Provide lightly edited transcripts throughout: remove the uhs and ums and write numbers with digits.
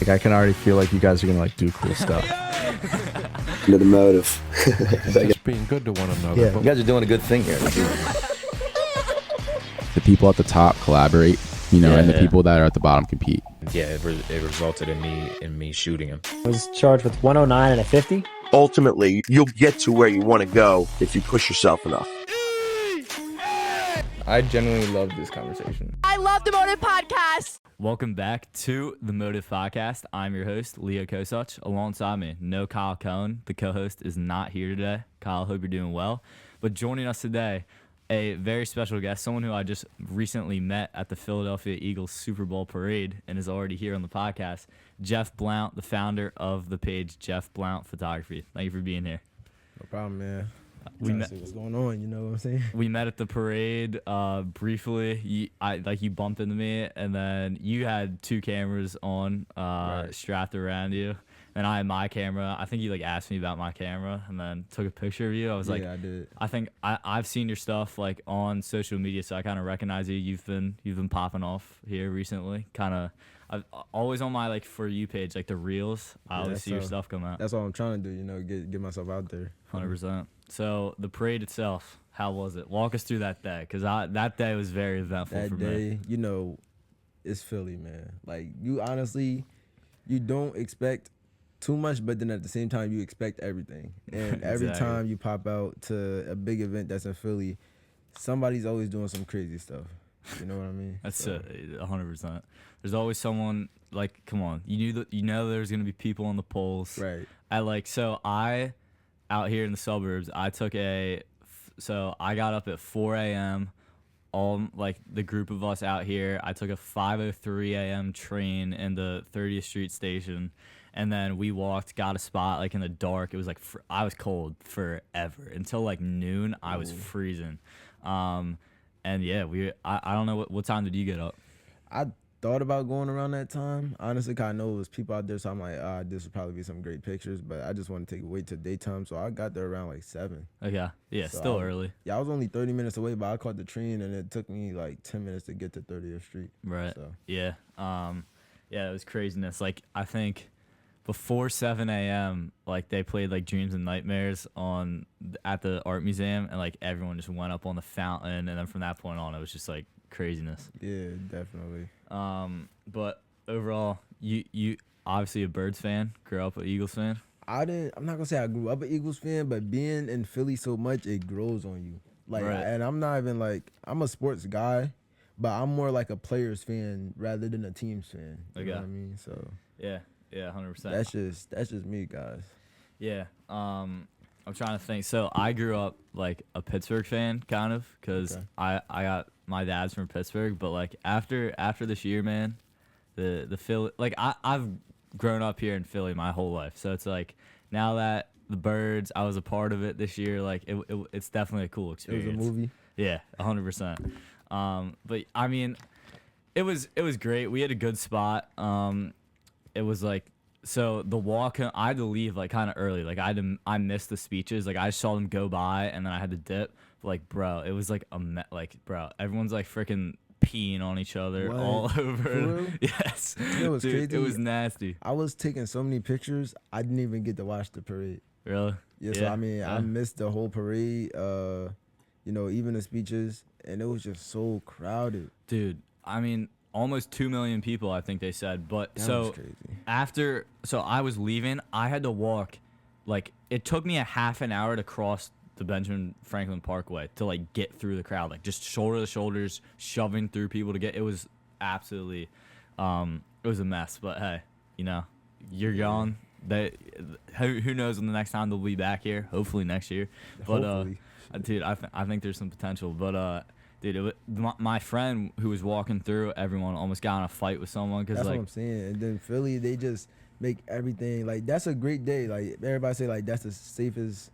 Like I can already feel like you guys are gonna like do cool stuff. Into the motive. Just being good to one another. Yeah, you guys are doing a good thing here. The people at the top collaborate, and the people that are at the bottom compete. Yeah, it resulted in me shooting him. I was charged with 109 and a 50. Ultimately, you'll get to where you want to go if you push yourself enough. I genuinely love this conversation. I love the Motive Podcast. Welcome back to the Motive Podcast. I'm your host, Leo Kosuch. Alongside me, no Kyle Cohen. The co-host is not here today. Kyle, hope you're doing well. But joining us today, a very special guest, someone who I just recently met at the Philadelphia Eagles Super Bowl parade and is already here on the podcast, Jeff Blount, the founder of the page Jeff Blount Photography. Thank you for being here. No problem, man. We met. See what's going on, you know what I'm saying? We met at the parade briefly. You bumped into me, and then you had two cameras on strapped around you, and I had my camera. I think you asked me about my camera, and then took a picture of you. I was like, I did. I think I've seen your stuff on social media, so I kind of recognize you. You've been popping off here recently. I've always on my For You page, the reels. I always see your stuff come out. That's all I'm trying to do, get myself out there. 100%. So the parade itself, how was it? Walk us through that day, because that day was very eventful for me. That day, it's Philly, man. You honestly, you don't expect too much, but then at the same time, you expect everything. And every time you pop out to a big event that's in Philly, somebody's always doing some crazy stuff. You know what I mean? That's 100%. There's always someone come on. You know there's gonna be people on the poles. Right. I out here in the suburbs, I got up at 4 a.m. All the group of us out here. I took a 5:03 a.m. train in the 30th Street station, and then we walked, got a spot in the dark. It was I was cold forever until noon. I was freezing. And yeah, I don't know what time did you get up? I thought about going around that time. Honestly, I know it was people out there, so I'm like, this would probably be some great pictures, but I just want to wait till daytime, so I got there around 7. Okay. Yeah, so still early. Yeah, I was only 30 minutes away, but I caught the train, and it took me 10 minutes to get to 30th Street. Right. So. Yeah. Yeah, it was craziness. I think before 7 a.m., they played Dreams and Nightmares at the art museum, and everyone just went up on the fountain, and then from that point on, it was just craziness. Yeah, definitely. But overall, you obviously a Birds fan, grew up an Eagles fan. I'm not gonna say I grew up an Eagles fan, but being in Philly so much, it grows on you. And I'm not even I'm a sports guy, but I'm more a players fan rather than a teams fan. You know what I mean? So yeah, 100%. That's just me, guys. Yeah. I'm trying to think. So I grew up a Pittsburgh fan, kind of, because I got my dad's from Pittsburgh. But after this year, man, the Philly, I've grown up here in Philly my whole life. So it's now that the Birds, I was a part of it this year. It's definitely a cool experience. It was a movie. Yeah, 100%. But I mean, it was great. We had a good spot. It was so the walk, I had to leave kind of early. I missed the speeches. I just saw them go by, and then I had to dip. But bro, it was bro, everyone's freaking peeing on each other all over. Yes, it was crazy. It was nasty. I was taking so many pictures, I didn't even get to watch the parade. Really? Yeah. So I missed the whole parade. Even the speeches, and it was just so crowded. Dude, I mean, almost 2 million people, I think they said. But that was crazy. So I was leaving. I had to walk. It took me a half an hour to cross the Benjamin Franklin Parkway to get through the crowd, just shoulder to shoulders, shoving through people to get. It was absolutely, it was a mess. But hey, you're gone. Who knows when the next time they'll be back here? Hopefully next year. Hopefully. But dude, I think there's some potential. But dude, my friend who was walking through, everyone almost got in a fight with someone because that's what I'm saying. And then Philly, they just make everything that's a great day. Everybody say that's the safest.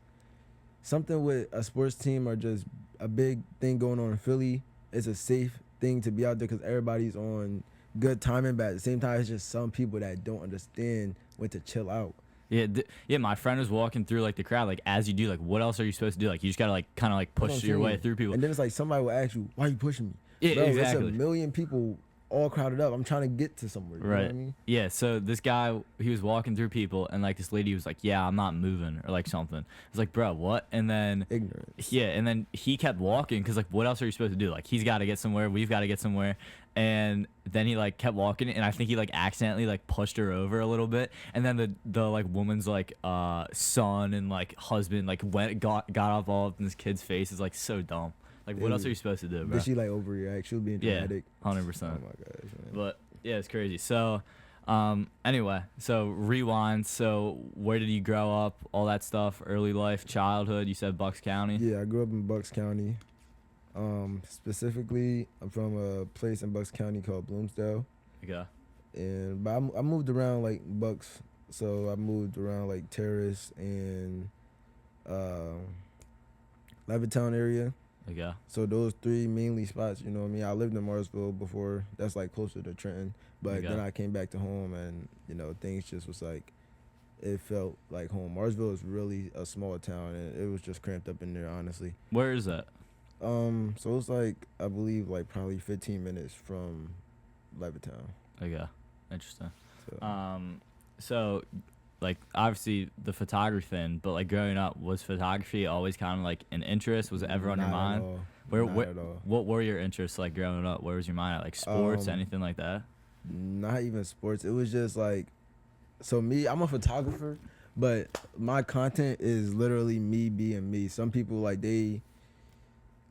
Something with a sports team or just a big thing going on in Philly. It's a safe thing to be out there because everybody's on good timing, but at the same time, it's just some people that don't understand when to chill out. Yeah, my friend was walking through the crowd, as you do, what else are you supposed to do? You just gotta kind of push your way through people. And then it's somebody will ask you, why are you pushing me? Yeah, Bro, exactly. There's a million people all crowded up. I'm trying to get to somewhere. You know what I mean? Yeah. So this guy, he was walking through people, and like this lady was like, "Yeah, I'm not moving," or like something. I was like, "Bro, what?" And then Ignorance. yeah, and then he kept walking because like, what else are you supposed to do? Like, he's got to get somewhere. We've got to get somewhere. And then he like kept walking, and I think he like accidentally like pushed her over a little bit. And then the like woman's like son and like husband like got up all up in this kid's face. Is like so dumb. Like, what else are you supposed to do, bro? Did she like overreact? She was being dramatic. Yeah, 100%. Oh my gosh, man. But yeah, it's crazy. So, anyway, so rewind. So, where did you grow up? All that stuff. Early life, childhood. You said Bucks County. Yeah, I grew up in Bucks County. Specifically, I'm from a place in Bucks County called Bloomsdale. Okay. But I moved around like Bucks, so I moved around like Terrace and Levittown area. Okay. So those three mainly spots, you know what I mean? I lived in Marsville before. That's like closer to Trenton. But then I came back to home and, you know, things just was like, it felt like home. Marsville is really a small town and it was just cramped up in there, honestly. Where is that? So it's like, I believe like probably 15 minutes from Levittown. Okay. Interesting. So like obviously the photography thing, but like growing up, was photography always kind of like an interest? Was it ever on your mind? Not at all. What were your interests like growing up? Where was your mind at? Like sports, anything like that? Not even sports. It was just like, so me, I'm a photographer, but my content is literally me being me. Some people like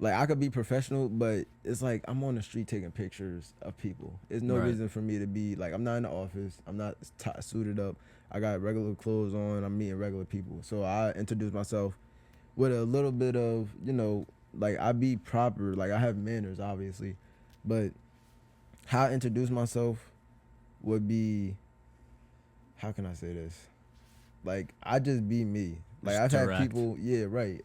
I could be professional, but it's like I'm on the street taking pictures of people. There's no reason for me to be like, I'm not in the office. I'm not suited up. I got regular clothes on. I'm meeting regular people. So I introduce myself with a little bit of, you know, like I be proper. Like I have manners, obviously. But how I introduce myself would be, how can I say this? Like I just be me. Like I've had people,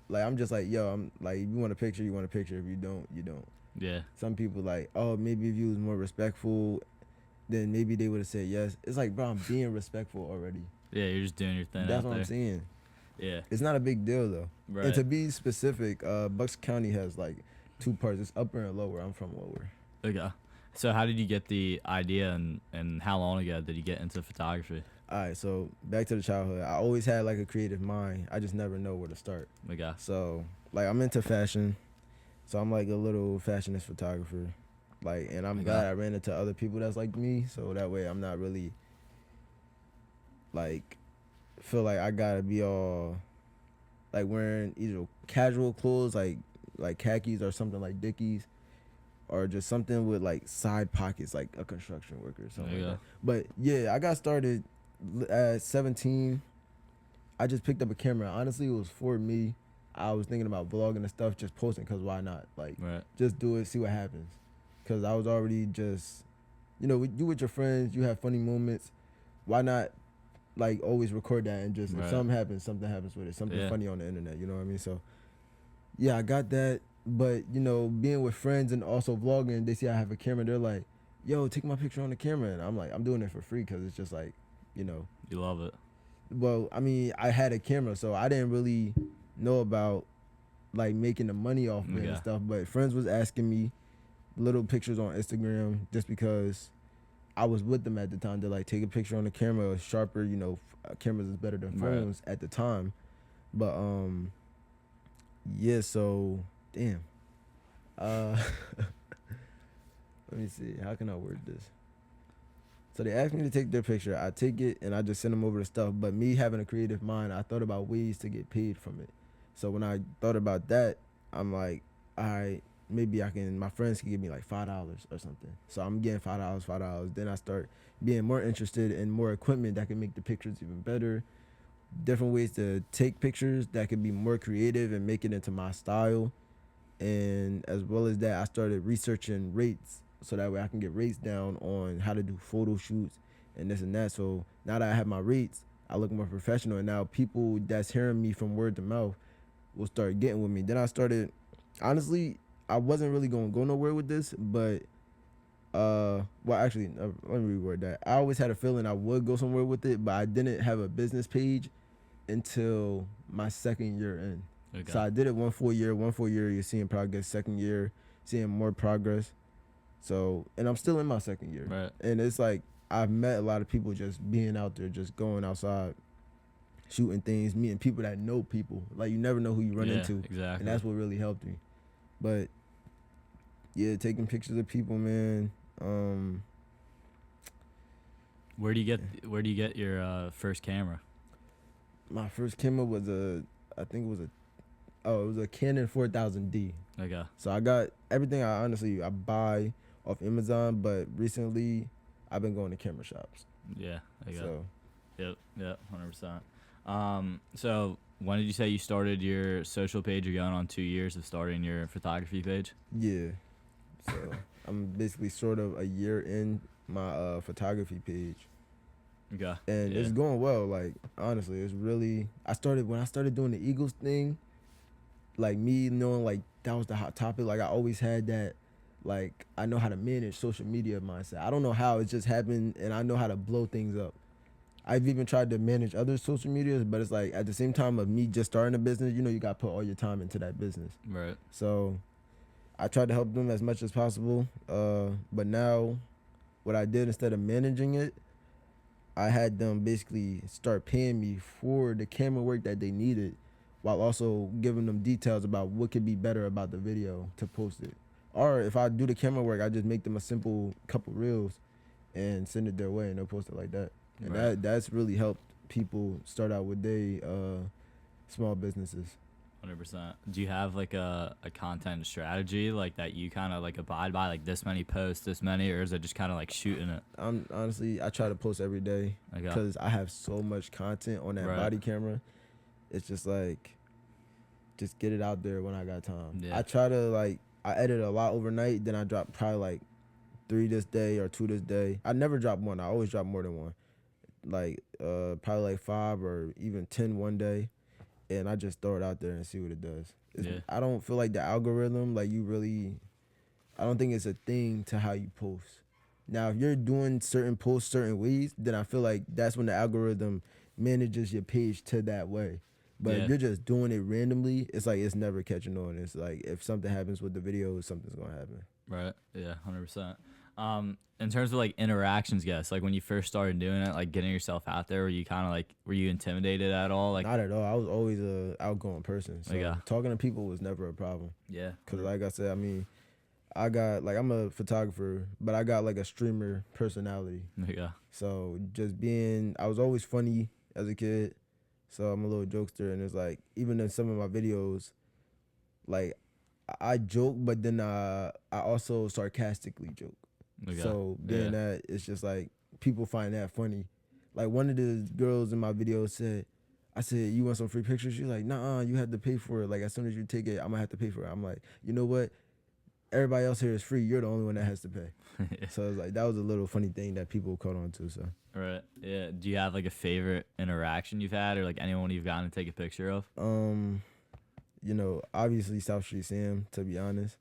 like I'm just like, yo, I'm like, if you want a picture, you want a picture. If you don't, you don't. Yeah. Some people like, oh, maybe if you was more respectful, then maybe they would have said yes. It's like, bro, I'm being respectful already. Yeah, you're just doing your thing. That's what I'm saying. Yeah. It's not a big deal though. Right. And to be specific, Bucks County has like two parts. It's upper and lower. I'm from lower. Okay. So how did you get the idea and how long ago did you get into photography? All right, so back to the childhood. I always had like a creative mind. I just never know where to start. Okay. So like I'm into fashion. So I'm like a little fashionist photographer. Like, and I'm glad I ran into other people that's like me. So that way I'm not really like feel like I gotta be all like wearing either casual clothes like khakis or something like Dickies, or just something with like side pockets like a construction worker or something like that. But yeah, I got started at 17. I just picked up a camera. Honestly, it was for me. I was thinking about vlogging and stuff, just posting, because why not? Like, just do it, see what happens. Because I was already just, you know, you with your friends, you have funny moments. Why not, like, always record that and just, if something happens with it. Something funny on the internet, you know what I mean? So, yeah, I got that. But, you know, being with friends and also vlogging, they see I have a camera. They're like, yo, take my picture on the camera. And I'm like, I'm doing it for free because it's just like, you know. You love it. Well, I mean, I had a camera, so I didn't really know about, like, making the money off of it and stuff. But friends was asking me little pictures on Instagram just because I was with them at the time. They're like, take a picture on the camera, sharper, you know, cameras is better than phones at the time. But, yeah, so, damn. Let me see. How can I word this? So they asked me to take their picture. I take it and I just send them over the stuff. But me having a creative mind, I thought about ways to get paid from it. So when I thought about that, I'm like, all right, maybe my friends can give me like $5 or something. So I'm getting $5. Then I start being more interested in more equipment that can make the pictures even better. Different ways to take pictures that could be more creative and make it into my style. And as well as that, I started researching rates so that way I can get rates down on how to do photo shoots and this and that. So now that I have my rates, I look more professional. And now people that's hearing me from word to mouth will start getting with me. Then I started, honestly, I wasn't really going to go nowhere with this, but, well, actually, let me reword that. I always had a feeling I would go somewhere with it, but I didn't have a business page until my second year in. Okay. So I did it one full year, you're seeing progress. Second year, seeing more progress. So, and I'm still in my second year. Right. And it's like I've met a lot of people just being out there, just going outside, shooting things, meeting people that know people. Like you never know who you run into. Exactly. And that's what really helped me. But yeah, taking pictures of people, man. Where do you get your first camera? My first camera was it was a Canon 4000D. Okay. So I got everything I buy off Amazon, but recently I've been going to camera shops. Yeah. I got So Yep, 100%. So when did you say you started your social page? You're going on 2 years of starting your photography page? yeah. So I'm basically sort of a year in my photography page. Okay. And it's going well. Like honestly, it's really when I started doing the Eagles thing, like me knowing like that was the hot topic. Like I always had that, like I know how to manage social media mindset. I don't know how, it just happened, and I know how to blow things up. I've even tried to manage other social medias, but it's like at the same time of me just starting a business, you got to put all your time into that business. Right. So I tried to help them as much as possible. But now what I did, instead of managing it, I had them basically start paying me for the camera work that they needed, while also giving them details about what could be better about the video to post it. Or if I do the camera work, I just make them a simple couple reels and send it their way, and they'll post it like that. And Right. that's really helped people start out with their small businesses. 100%. Do you have like a content strategy like that you kind of like abide by, like this many posts, this many, or is it just kind of like shooting it? I'm honestly, I try to post every day Okay. because I have so much content on that Right. body camera. It's just like, just get it out there when I got time. Yeah. I try to I edit a lot overnight, then I drop probably like 3 this day or 2 this day. I never drop one. I always drop more than one. Like probably like 5 or even 10 one day. And I just throw it out there and see what it does. I don't feel like the algorithm, I don't think it's a thing to how you post. Now, if you're doing certain posts certain ways, then I feel like that's when the algorithm manages your page to that way. But if you're just doing it randomly, it's like it's never catching on. It's like if something happens with the video, something's going to happen. Right. Yeah, 100%. In terms of like interactions, guess like when you first started doing it, like getting yourself out there, were you intimidated at all? Like not at all. I was always a outgoing person, so talking to people was never a problem. Yeah. Cause like I said, I mean, I'm a photographer, but I got like a streamer personality. Yeah. So I was always funny as a kid, so I'm a little jokester, and it's like even in some of my videos, like I joke, but then I also sarcastically joke. Okay. So being that, it's just like people find that funny. Like one of the girls in my video said, I said, "You want some free pictures?" She's like, "Nah, you have to pay for it. Like as soon as you take it, I'm gonna have to pay for it." I'm like, you know what? Everybody else here is free. You're the only one that has to pay. So it's like that was a little funny thing that people caught on to. So right. Yeah. Do you have like a favorite interaction you've had, or like anyone you've gotten to take a picture of? Obviously South Street Sam, to be honest.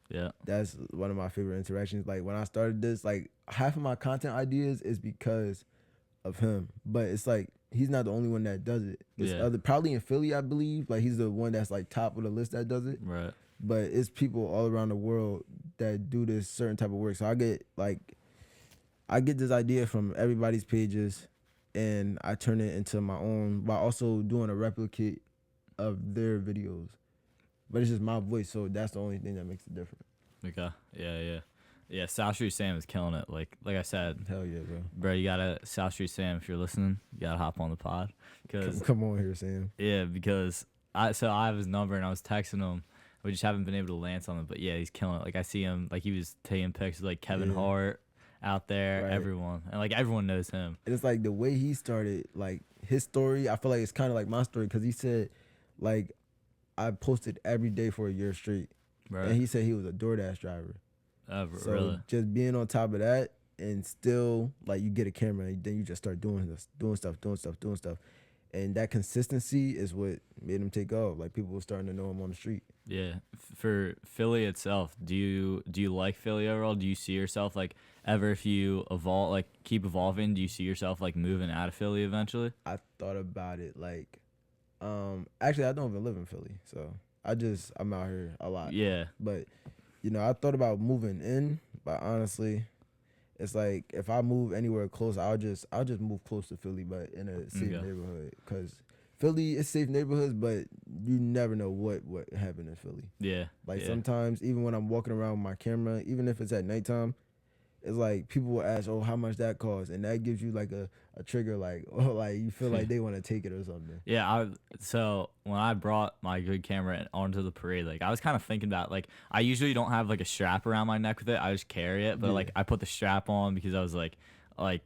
Yeah. That's one of my favorite interactions. Like when I started this, like half of my content ideas is because of him. But it's like he's not the only one that does it. It's probably in Philly, I believe. Like he's the one that's like top of the list that does it. Right. But it's people all around the world that do this certain type of work. So I get this idea from everybody's pages, and I turn it into my own while also doing a replicate of their videos. But it's just my voice, so that's the only thing that makes it different. Okay. Yeah. South Street Sam is killing it. Like I said, Hell yeah, bro. Bro, you gotta South Street Sam. If you're listening, you gotta hop on the pod. Come on here, Sam. Yeah, because I have his number and I was texting him. We just haven't been able to land on him. But yeah, he's killing it. Like I see him. Like he was taking pictures like Kevin Hart out there. Right. Everyone, and like everyone knows him. And it's like the way he started, like his story. I feel like it's kind of like my story because he said, like, I posted every day for a year straight. Right. And he said he was a DoorDash driver. So really? Just being on top of that, and still like you get a camera and then you just start doing stuff. And that consistency is what made him take off. Like people were starting to know him on the street. Yeah. For Philly itself, do you like Philly overall? Do you see yourself like ever if you evolve, like keep evolving? Do you see yourself like moving out of Philly eventually? I thought about it like, actually I don't even live in Philly, so I'm out here a lot. Yeah. But I thought about moving in, But honestly, it's like if I move anywhere close, I'll just move close to Philly, but in a safe neighborhood. Cause Philly is safe neighborhoods, but you never know what happened in Philly. Yeah. Like yeah. sometimes, even when I'm walking around with my camera, even if it's at nighttime, it's like people will ask, "Oh, how much that cost?" And that gives you like a trigger, like, oh, like you feel like they want to take it or something. Yeah, so when I brought my good camera onto the parade, like I was kind of thinking about like I usually don't have like a strap around my neck with it. I just carry it, but like I put the strap on because I was like I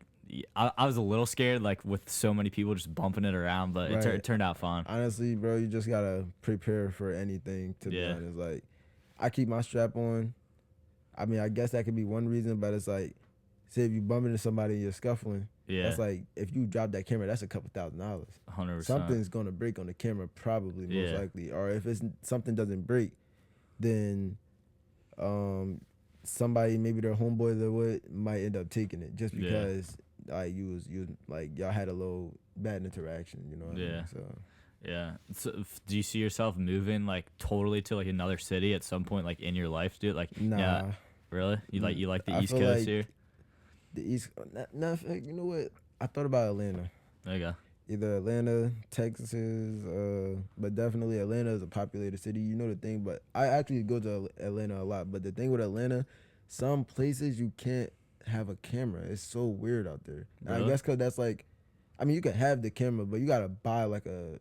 was a little scared like with so many people just bumping it around, but it turned out fine. Honestly, bro, you just gotta prepare for anything. To be honest, like I keep my strap on. I mean, I guess that could be one reason, but it's like, say if you bump into somebody and you're scuffling, that's like, if you drop that camera, that's a couple $1,000s. 100%. Something's going to break on the camera, probably, most likely. Or if something doesn't break, then somebody, maybe their homeboy that would, might end up taking it just because like you was like, y'all had a little bad interaction, you know what I mean? So. Yeah. So, do you see yourself moving like totally to like another city at some point, like in your life, dude? Like, nah. Yeah, really? You like the East Coast like here? The East, no, you know what? I thought about Atlanta. There you go. Either Atlanta, Texas, but definitely Atlanta is a populated city. You know the thing, but I actually go to Atlanta a lot. But the thing with Atlanta, some places you can't have a camera. It's so weird out there. Really? I guess because that's like, I mean, you can have the camera, but you gotta buy like a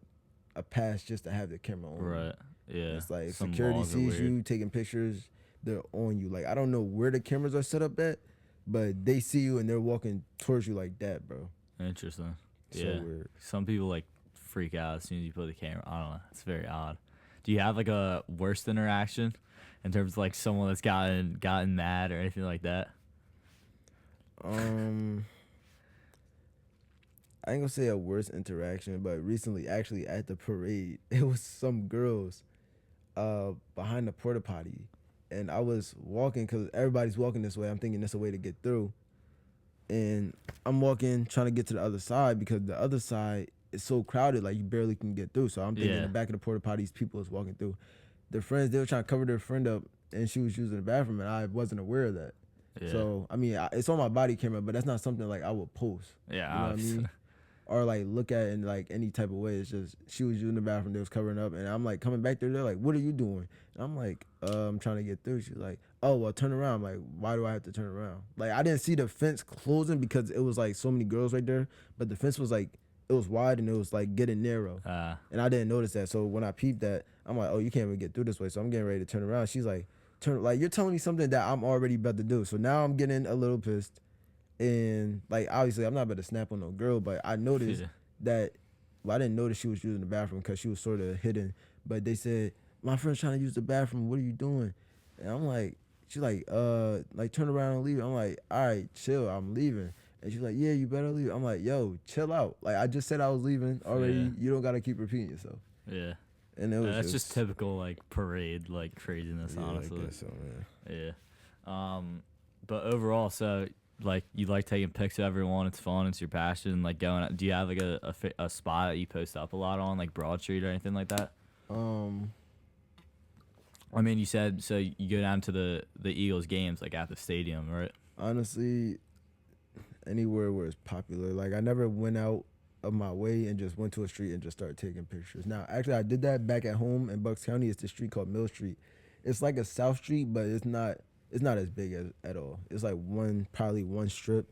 pass just to have the camera on. Right. Yeah. It's like some security sees you taking pictures, they're on you. Like I don't know where the cameras are set up at, but they see you and they're walking towards you like that, bro. Interesting. So weird. Some people like freak out as soon as you put the camera. I don't know. It's very odd. Do you have like a worst interaction in terms of like someone that's gotten mad or anything like that? I ain't gonna say a worst interaction, but recently, actually at the parade, it was some girls behind the porta potty, and I was walking because everybody's walking this way. I'm thinking that's a way to get through, and I'm walking trying to get to the other side because the other side is so crowded, like you barely can get through. So I'm thinking in the back of the porta potties, people is walking through. Their friends, they were trying to cover their friend up, and she was using the bathroom, and I wasn't aware of that. Yeah. So I mean, it's on my body camera, but that's not something like I would post. Yeah, you know what I mean? Or like look at it in like any type of way. It's just she was using the bathroom, they was covering up, and I'm like coming back there. They're like, "What are you doing?" And I'm like, "I'm trying to get through." She's like, "Oh, well, turn around." I'm like, "Why do I have to turn around?" Like I didn't see the fence closing because it was like so many girls right there, but the fence was like it was wide and it was like getting narrow, and I didn't notice that. So when I peeped that, I'm like, "Oh, you can't even get through this way." So I'm getting ready to turn around. She's like, "Turn!" Like you're telling me something that I'm already about to do. So now I'm getting a little pissed, and like obviously I'm not about to snap on no girl, but I noticed. That I didn't notice she was using the bathroom because she was sort of hidden, but they said my friend's trying to use the bathroom, what are you doing? And I'm like, she's like turn around and leave. I'm like, all right, chill, I'm leaving. And she's like, yeah, you better leave. I'm like, yo, chill out, like I just said I was leaving already. You don't gotta keep repeating yourself. And it was that's just typical like parade like craziness, honestly. I guess so, man. But overall, so like you like taking pics of everyone, it's fun, it's your passion, like going out. Do you have like a spot that you post up a lot on, like Broad Street or anything like that? I mean, you said so you go down to the Eagles games like at the stadium, right? Honestly, anywhere where it's popular. Like I never went out of my way and just went to a street and just started taking pictures. Now actually I did that back at home in Bucks County. It's the street called Mill Street. It's like a South Street, but it's not as big at all. It's like probably one strip.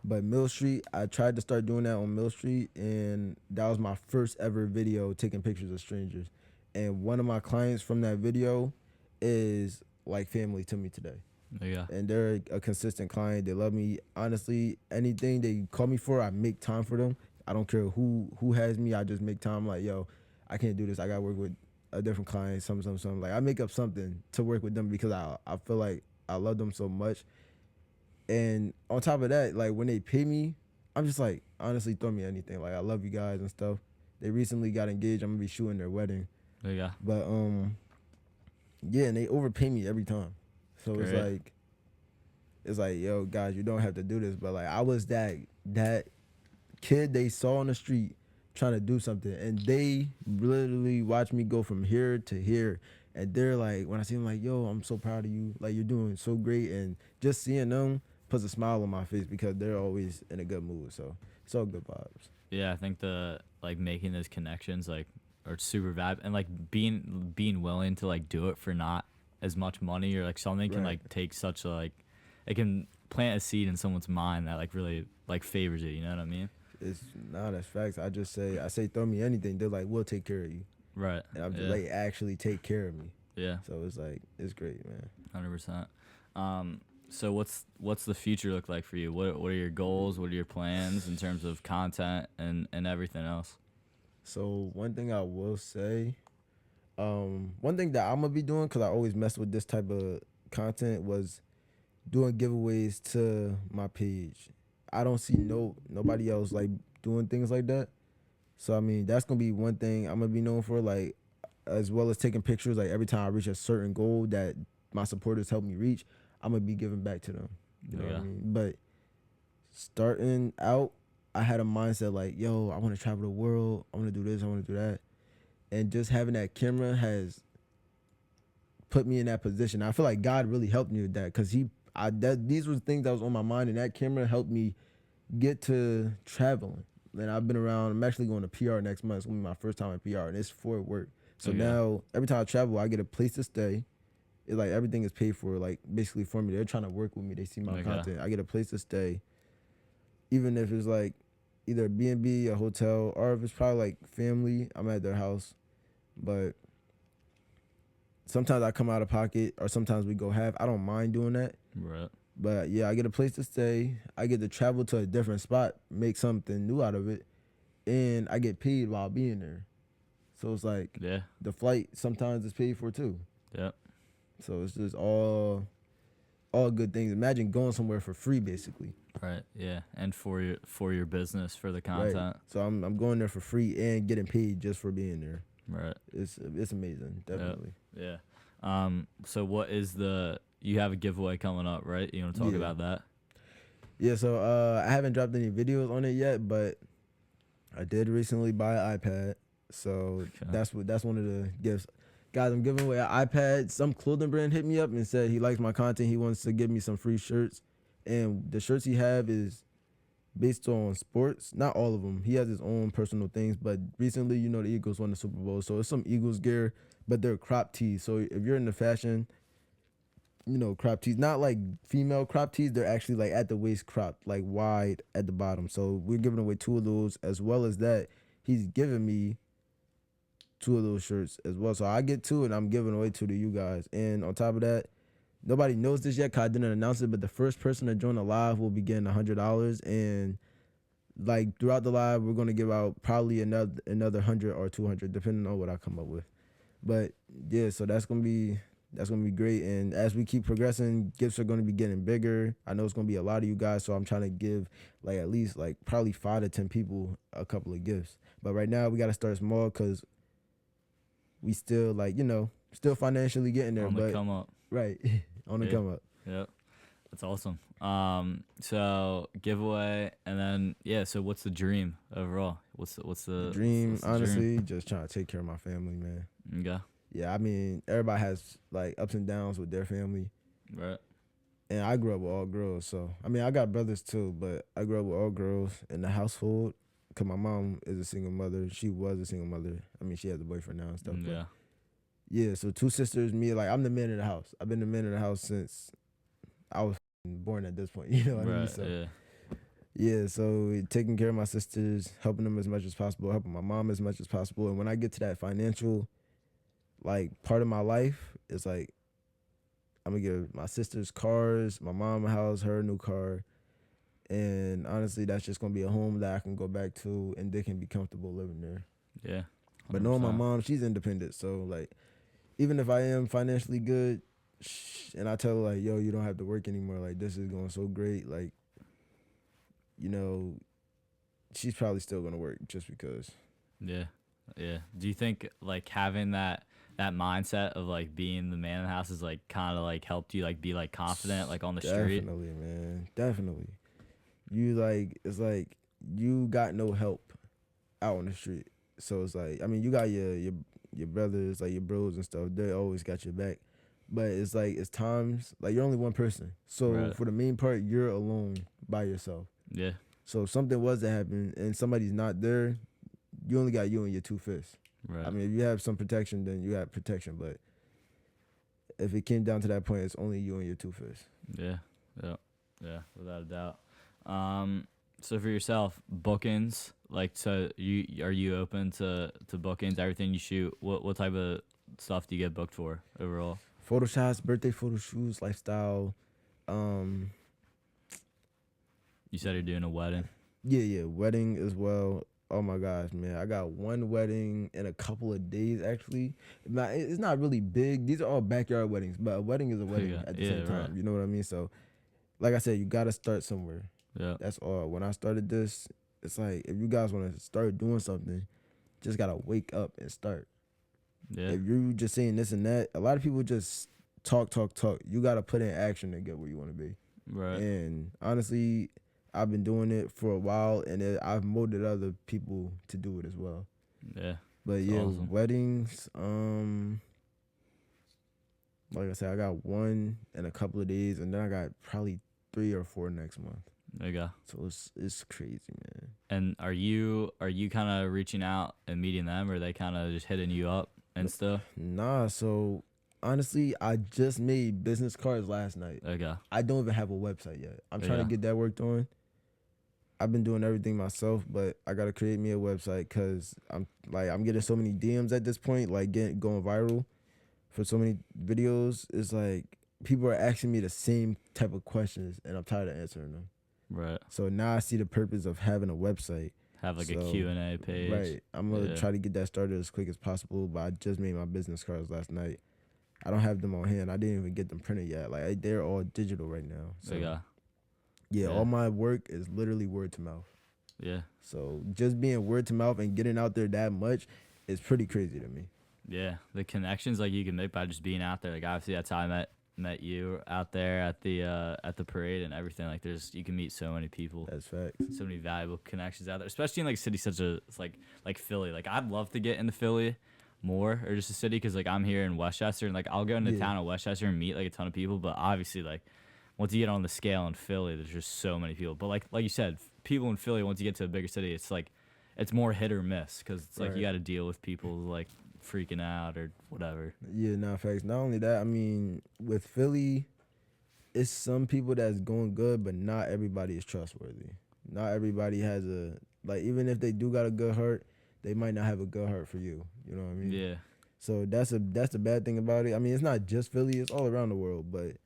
But Mill Street, I tried to start doing that on Mill Street, and that was my first ever video taking pictures of strangers. And one of my clients from that video is like family to me today. Yeah. And they're a consistent client. They love me. Honestly, anything they call me for, I make time for them. I don't care who has me. I just make time. Like, yo, I can't do this. I got to work with a different client, something. Like I make up something to work with them because I feel like I love them so much. And on top of that, like when they pay me, I'm just like, honestly, throw me anything. Like I love you guys and stuff. They recently got engaged. I'm gonna be shooting their wedding. There you go. But yeah, and they overpay me every time. So Great. it's like, yo, guys, you don't have to do this. But like I was that kid they saw on the street trying to do something, and they literally watched me go from here to here, And they're like, when I see them, like, yo, I'm so proud of you. Like, you're doing so great. And just seeing them puts a smile on my face because they're always in a good mood. So it's all good vibes. Yeah, I think the like making those connections like are super valuable, and like being willing to like do it for not as much money or like something can like take such a like it can plant a seed in someone's mind that like really like favors it. You know what I mean? It's not as facts. I say throw me anything. They're like, we'll take care of you. Right. And I'm just like, actually take care of me. Yeah. So it's like, it's great, man. 100%. So what's the future look like for you? What are your goals? What are your plans in terms of content and everything else? So one thing I will say, one thing that I'm gonna be doing, because I always mess with this type of content, was doing giveaways to my page. I don't see nobody else like doing things like that. So I mean, that's gonna be one thing I'm gonna be known for, like, as well as taking pictures. Like every time I reach a certain goal that my supporters help me reach, I'm gonna be giving back to them. You know what I mean? But starting out, I had a mindset like, yo, I want to travel the world. I want to do this. I want to do that. And just having that camera has put me in that position. I feel like God really helped me with that, because these were things that was on my mind, and that camera helped me get to traveling. And I've been around. I'm actually going to PR next month. It's gonna be my first time at PR, and it's for work. So now every time I travel, I get a place to stay. It's like everything is paid for, like basically for me. They're trying to work with me. They see my content. I get a place to stay, even if it's like either a B&B, a hotel, or if it's probably like family, I'm at their house. But sometimes I come out of pocket, or sometimes we go half. I don't mind doing that. Right. But yeah, I get a place to stay. I get to travel to a different spot, make something new out of it, and I get paid while being there. So it's like the flight sometimes is paid for too. Yep. So it's just all good things. Imagine going somewhere for free, basically. Right. Yeah. And for your business, for the content. Right. So I'm going there for free and getting paid just for being there. Right. It's amazing, definitely. Yep. Yeah. So what is you have a giveaway coming up, right? You want to talk about that? Yeah. So I haven't dropped any videos on it yet, but I did recently buy an iPad. So that's one of the gifts. Guys, I'm giving away an iPad. Some clothing brand hit me up and said he likes my content. He wants to give me some free shirts. And the shirts he have is based on sports. Not all of them. He has his own personal things. But recently, the Eagles won the Super Bowl. So it's some Eagles gear, but they're crop tees. So if you're into fashion, crop tees. Not like female crop tees. They're actually like at the waist cropped, like wide at the bottom. So we're giving away 2 of those. As well as that, he's giving me 2 of those shirts as well. So I get 2 and I'm giving away 2 to you guys. And on top of that, nobody knows this yet because I didn't announce it, but the first person to join the live will be getting $100. And like throughout the live, we're going to give out probably another 100 or 200, depending on what I come up with. But yeah, so that's going to be great. And as we keep progressing, gifts are going to be getting bigger. I know it's going to be a lot of you guys, so I'm trying to give like at least like probably 5 to 10 people a couple of gifts. But right now we got to start small because we still like, still financially getting there. On the come up. Right. On the come up. Yep. That's awesome. So giveaway, and then so what's the dream overall? What's the dream? What's the honestly, dream? just trying to take care of my family, man. Okay. Yeah, I mean, everybody has like ups and downs with their family. Right. And I grew up with all girls, so I mean, I got brothers too, but I grew up with all girls in the household. Cause my mom is a single mother. She was a single mother. I mean, she has a boyfriend now and stuff. Yeah. Yeah. So 2 sisters, me. Like I'm the man of the house. I've been the man of the house since I was born. At this point, you know what I mean. So, yeah. So taking care of my sisters, helping them as much as possible, helping my mom as much as possible. And when I get to that financial, like part of my life, it's like I'm gonna give my sisters cars, my mom a house, her a new car. And honestly, that's just going to be a home that I can go back to and they can be comfortable living there. Yeah. 100%. But knowing my mom, she's independent. So, like, even if I am financially good and I tell her, like, yo, you don't have to work anymore. Like, this is going so great. Like, she's probably still going to work just because. Yeah. Yeah. Do you think, like, having that mindset of, like, being the man in the house is, like, kind of, like, helped you, like, be, like, confident, like, on the street? Definitely, man. Definitely. It's like you got no help out on the street. So it's like, I mean, you got your your brothers, like your bros and stuff, they always got your back. But it's like it's times like you're only one person. So for the main part, you're alone by yourself. Yeah. So if something was to happen and somebody's not there, you only got you and your two fists. Right. I mean, if you have some protection, then you have protection. But if it came down to that point, it's only you and your two fists. Yeah. Without a doubt. So for yourself, bookings, like, so are you open to bookings? Everything you shoot, what type of stuff do you get booked for overall? Photo shots, birthday photo shoots, lifestyle. You said you're doing a wedding. Yeah, wedding as well. Oh my gosh, man. I got one wedding in a couple of days, actually. It's not really big. These are all backyard weddings, but a wedding is a wedding at the same time. Right. You know what I mean? So, like I said, you got to start somewhere. Yeah. That's all. When I started this, it's like, if you guys want to start doing something, just got to wake up and start. Yeah. If you're just saying this and that, a lot of people just talk. You got to put in action to get where you want to be. Right. And honestly, I've been doing it for a while, and I've molded other people to do it as well. Yeah. But yeah, awesome. Weddings. Like I said, I got one in a couple of days, and then I got probably 3 or 4 next month. There you go. So it's crazy, man. And are you kind of reaching out and meeting them, or are they kind of just hitting you up and stuff? Nah. So honestly, I just made business cards last night. Okay. I don't even have a website yet. I'm trying to get that worked on. I've been doing everything myself, but I gotta create me a website because I'm getting so many DMs at this point, like going viral for so many videos. It's like people are asking me the same type of questions, and I'm tired of answering them. Right. So now I see the purpose of having a website. Have like a Q&A page. Right. I'm gonna try to get that started as quick as possible. But I just made my business cards last night. I don't have them on hand. I didn't even get them printed yet. Like they're all digital right now. So yeah, all my work is literally word to mouth. Yeah. So just being word to mouth and getting out there that much is pretty crazy to me. Yeah, the connections like you can make by just being out there. Like obviously that's how I met you out there at the parade and everything. Like you can meet so many people. That's facts. So many valuable connections out there, especially in like a city such as like Philly. Like I'd love to get into Philly more, or just a city, because like I'm here in Westchester, and like I'll go into town in Westchester and meet like a ton of people. But obviously like once you get on the scale in Philly, there's just so many people. But like you said, people in Philly, once you get to a bigger city, it's like it's more hit or miss, because it's like you got to deal with people like freaking out or whatever. Yeah, facts. Not only that, I mean, with Philly, it's some people that's going good, but not everybody is trustworthy. Not everybody has even if they do got a good heart, they might not have a good heart for you. You know what I mean? Yeah. So that's the bad thing about it. I mean, it's not just Philly, it's all around the world, but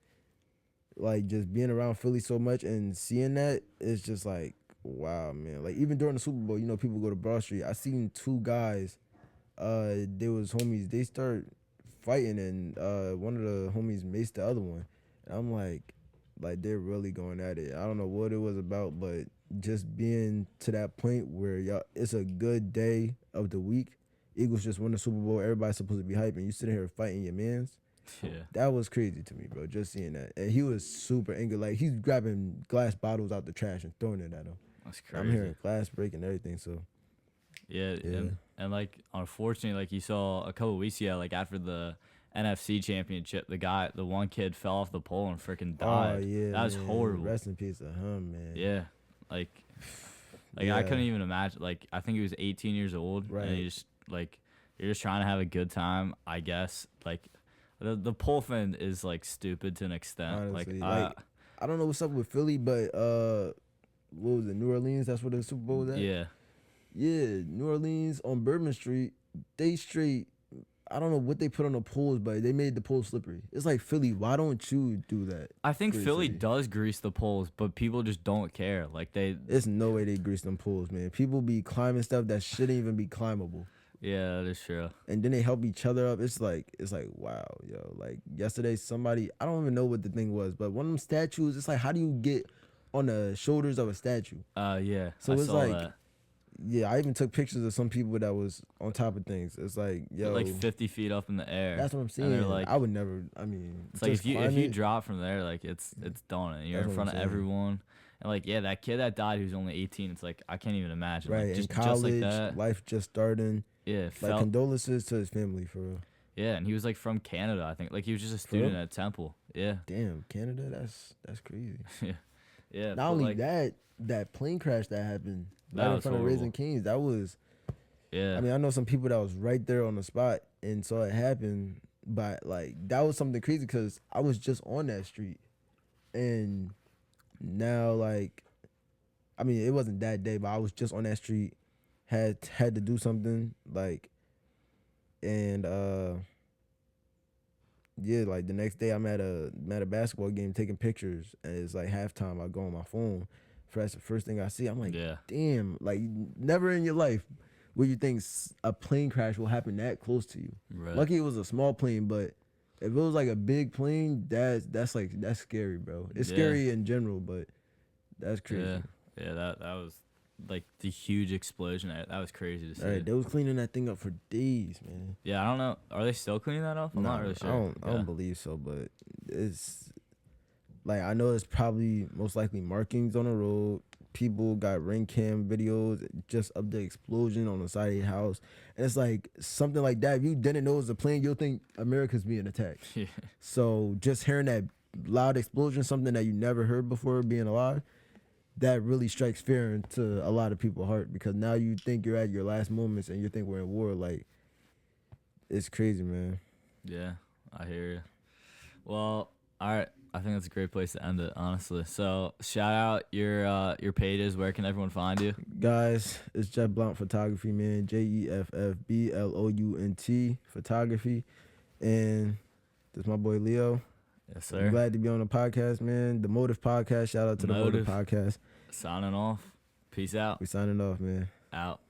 like just being around Philly so much and seeing that, it's just like, wow, man. Like even during the Super Bowl, you know, people go to Broad Street. I seen 2 guys, they was homies, they start fighting, and one of the homies maced the other one. And I'm like they're really going at it. I don't know what it was about, but just being to that point where it's a good day of the week. Eagles just won the Super Bowl. Everybody's supposed to be hyping. You sitting here fighting your mans. Yeah. That was crazy to me, bro, just seeing that. And he was super angry. Like, he's grabbing glass bottles out the trash and throwing it at him. That's crazy. I'm hearing glass break and everything, so. Yeah. And like, unfortunately, like you saw a couple weeks ago, like after the NFC championship, the one kid fell off the pole and freaking died. Oh, yeah, that was horrible. Rest in peace to him, man. Yeah. Like I couldn't even imagine. Like, I think he was 18 years old. Right. And he just, like, you're just trying to have a good time, I guess. Like, the pole fin is, like, stupid to an extent. Honestly, like, I don't know what's up with Philly, but what was it, New Orleans? That's where the Super Bowl was at? Yeah. Yeah, New Orleans on Bourbon Street, they straight, I don't know what they put on the poles, but they made the poles slippery. It's like, Philly, why don't you do that? I think Philly does grease the poles, but people just don't care. Like, there's no way they grease them poles, man. People be climbing stuff that shouldn't even be climbable. Yeah, that is true. And then they help each other up. It's like, wow, yo. Like, yesterday, somebody, I don't even know what the thing was, but one of them statues, it's like, how do you get on the shoulders of a statue? Yeah. So I it's saw like, that. Yeah, I even took pictures of some people that was on top of things. It's like, yo, like 50 feet up in the air. That's what I'm saying. And like, I would never. I mean, it's like if you drop from there, like it's done. You're in front of everyone, And like, yeah, that kid that died who's only 18, it's like I can't even imagine. Right, Like, in just college, like that. life just starting. Yeah, Like condolences to his family for real. Yeah, and he was like from Canada, I think. Like he was just a student at Temple. Yeah. Damn, Canada, that's crazy. Yeah. Yeah. Not only that plane crash that happened right in front of Raising Kings, that was. Yeah. I mean, I know some people that was right there on the spot and saw it happen, but like that was something crazy because I was just on that street, and now like, I mean, it wasn't that day, but I was just on that street, had to do something like, and yeah, like the next day I'm at a basketball game taking pictures, and it's like halftime. I go on my phone, that's the first thing I see. I'm like, damn, like never in your life would you think a plane crash will happen that close to you. Right. Lucky it was a small plane, but if it was like a big plane, that's scary, bro. It's scary in general, but that's crazy. Yeah, that was like the huge explosion. That was crazy to see. Right, they was cleaning that thing up for days, man. Yeah, I don't know. Are they still cleaning that up? I'm not really sure. I don't believe so, but it's like I know it's probably most likely markings on the road. People got ring cam videos just of the explosion on the side of your house. And it's like something like that. If you didn't know it was a plane, you'll think America's being attacked. Yeah. So just hearing that loud explosion, something that you never heard before being alive, that really strikes fear into a lot of people's heart because now you think you're at your last moments and you think we're in war. Like, it's crazy, man. Yeah, I hear you. Well, all right. I think that's a great place to end it, honestly. So shout out your pages. Where can everyone find you? Guys, it's Jeff Blount Photography, man. JEFFBLOUNT Photography. And this is my boy Leo. Yes, sir. I'm glad to be on the podcast, man. The Motive Podcast. Shout out to the Motive Podcast. Signing off. Peace out. We signing off, man. Out.